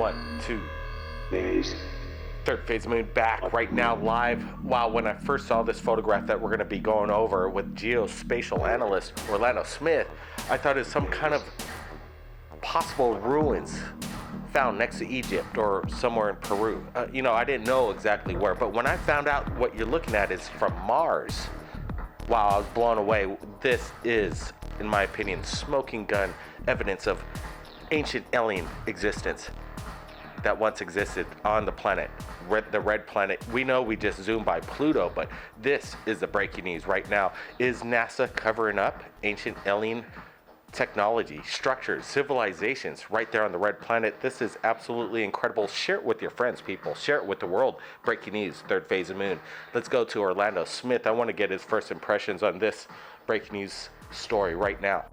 One, two. Days. Third phase moon back right now live. Wow, when I first saw this photograph that we're going to be going over with geospatial analyst Orlando Smith, I thought it was some kind of possible ruins found next to Egypt or somewhere in Peru. I didn't know exactly where, but when I found out what you're looking at is from Mars, wow, I was blown away. This is, in my opinion, smoking gun evidence of ancient alien existence that once existed on the planet, the red planet. We know we just zoomed by Pluto, but this is the breaking news right now. Is NASA covering up ancient alien technology, structures, civilizations right there on the red planet? This is absolutely incredible. Share it with your friends, people. Share it with the world. Breaking news, third phase of moon. Let's go to Orlando Smith. I want to get his first impressions on this breaking news story right now.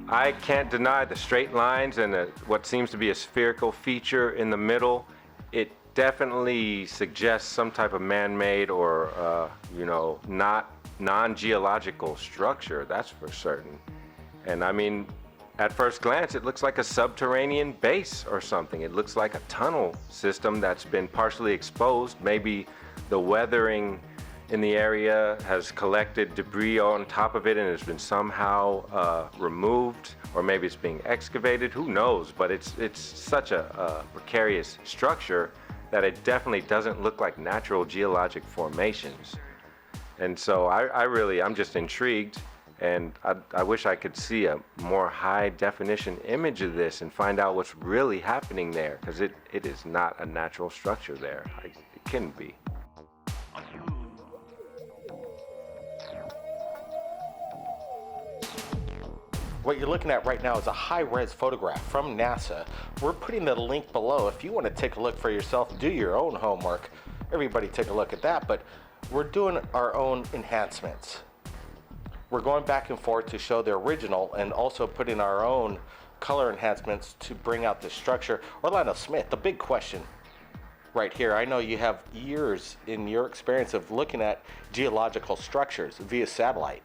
I can't deny the straight lines and what seems to be a spherical feature in the middle. It definitely suggests some type of man-made or, not non-geological structure, that's for certain. And I mean, at first glance, it looks like a subterranean base or something. It looks like a tunnel system that's been partially exposed. Maybe the weathering in the area has collected debris on top of it and has been somehow removed, or maybe it's being excavated. Who knows? But it's such a precarious structure that it definitely doesn't look like natural geologic formations. And so I'm just intrigued, and I wish I could see a more high definition image of this and find out what's really happening there, because it is not a natural structure there. It couldn't be. What you're looking at right now is a high-res photograph from NASA. We're putting the link below. If you want to take a look for yourself, do your own homework. Everybody take a look at that, but we're doing our own enhancements. We're going back and forth to show the original and also putting our own color enhancements to bring out the structure. Orlando Smith, the big question right here. I know you have years in your experience of looking at geological structures via satellite.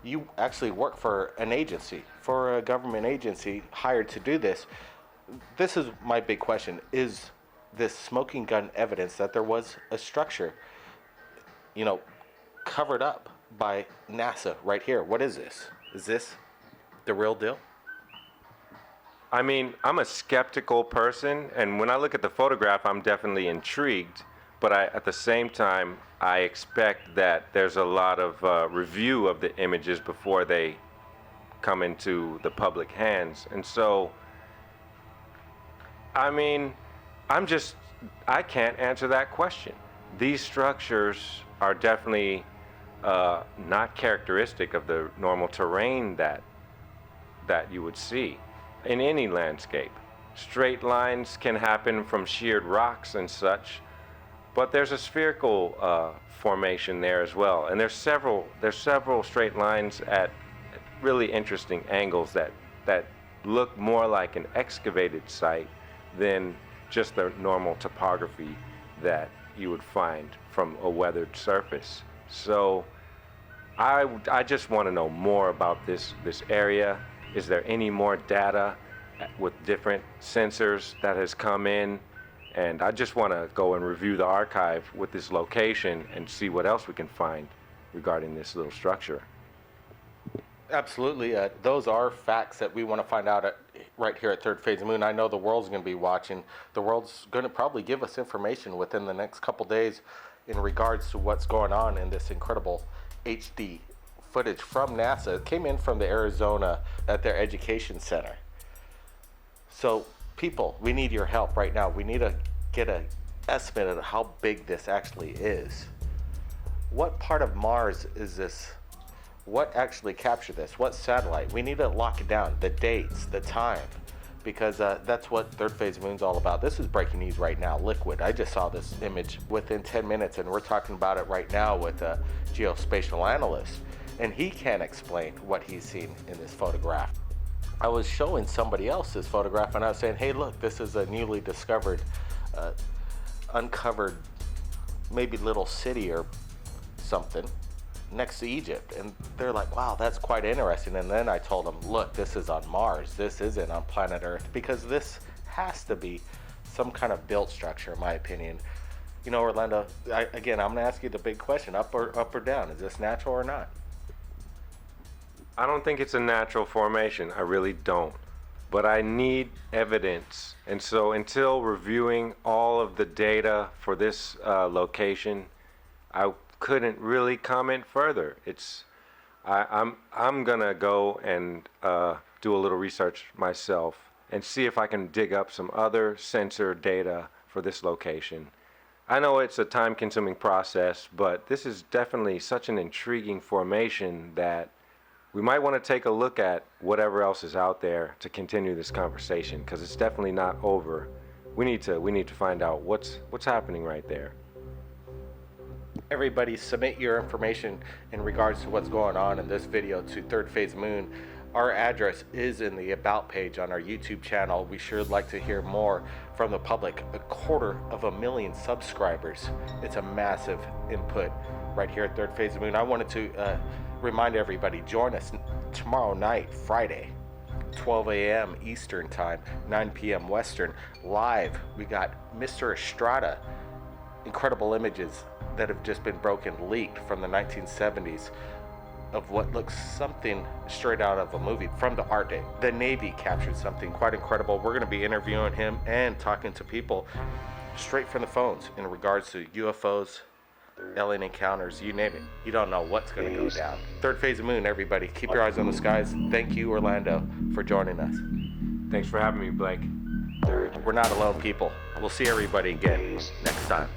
You actually work for an agency, for a government agency hired to do this. This is my big question. Is this smoking gun evidence that there was a structure, covered up by NASA right here? What is this? Is this the real deal? I mean, I'm a skeptical person, and when I look at the photograph, I'm definitely intrigued. But at the same time, I expect that there's a lot of review of the images before they come into the public hands. And so, I mean, I can't answer that question. These structures are definitely not characteristic of the normal terrain that you would see in any landscape. Straight lines can happen from sheared rocks and such, but there's a spherical formation there as well, and there's several straight lines at really interesting angles that look more like an excavated site than just the normal topography that you would find from a weathered surface. So I just want to know more about this area. Is there any more data with different sensors that has come in? And I just want to go and review the archive with this location and see what else we can find regarding this little structure. Absolutely. Those are facts that we want to find out right here at Third Phase of Moon. I know the world's going to be watching. The world's going to probably give us information within the next couple days in regards to what's going on in this incredible HD footage from NASA. It came in from the Arizona at their education center. So people, we need your help right now. We need to get an estimate of how big this actually is. What part of Mars is this? What actually captured this? What satellite? We need to lock it down, the dates, the time, because that's what Third Phase of Moon's all about. This is breaking news right now, liquid. I just saw this image within 10 minutes, and we're talking about it right now with a geospatial analyst, and he can't explain what he's seen in this photograph. I was showing somebody else this photograph, and I was saying, hey, look, this is a newly discovered, uncovered, maybe little city or something. next to Egypt. And they're like, wow, that's quite interesting. And then I told them, look, this is on Mars. This isn't on planet Earth, because this has to be some kind of built structure, in my opinion. You know, Orlando, again, I'm going to ask you the big question, up or down. Is this natural or not? I don't think it's a natural formation. I really don't. But I need evidence. And so until reviewing all of the data for this location, I couldn't really comment further. I'm gonna go and do a little research myself and see if I can dig up some other sensor data for this location. I know it's a time-consuming process, but this is definitely such an intriguing formation that we might want to take a look at whatever else is out there to continue this conversation, because it's definitely not over. We need to find out what's happening right there. Everybody, submit your information in regards to what's going on in this video to Third Phase Moon. Our address is in the About page on our YouTube channel. We sure would like to hear more from the public. 250,000 subscribers. It's a massive input right here at Third Phase Moon. I wanted to remind everybody, join us tomorrow night, Friday, 12 a.m. Eastern Time, 9 p.m. Western, live. We got Mr. Estrada, incredible images that have just been leaked from the 1970s of what looks something straight out of a movie from the art day. The Navy captured something quite incredible. We're going to be interviewing him and talking to people straight from the phones in regards to UFOs, alien encounters, you name it. You don't know what's going to go down. Third Phase of Moon, everybody. Keep your eyes on the skies. Thank you, Orlando, for joining us. Thanks for having me, Blake. We're not alone, people. We'll see everybody again next time.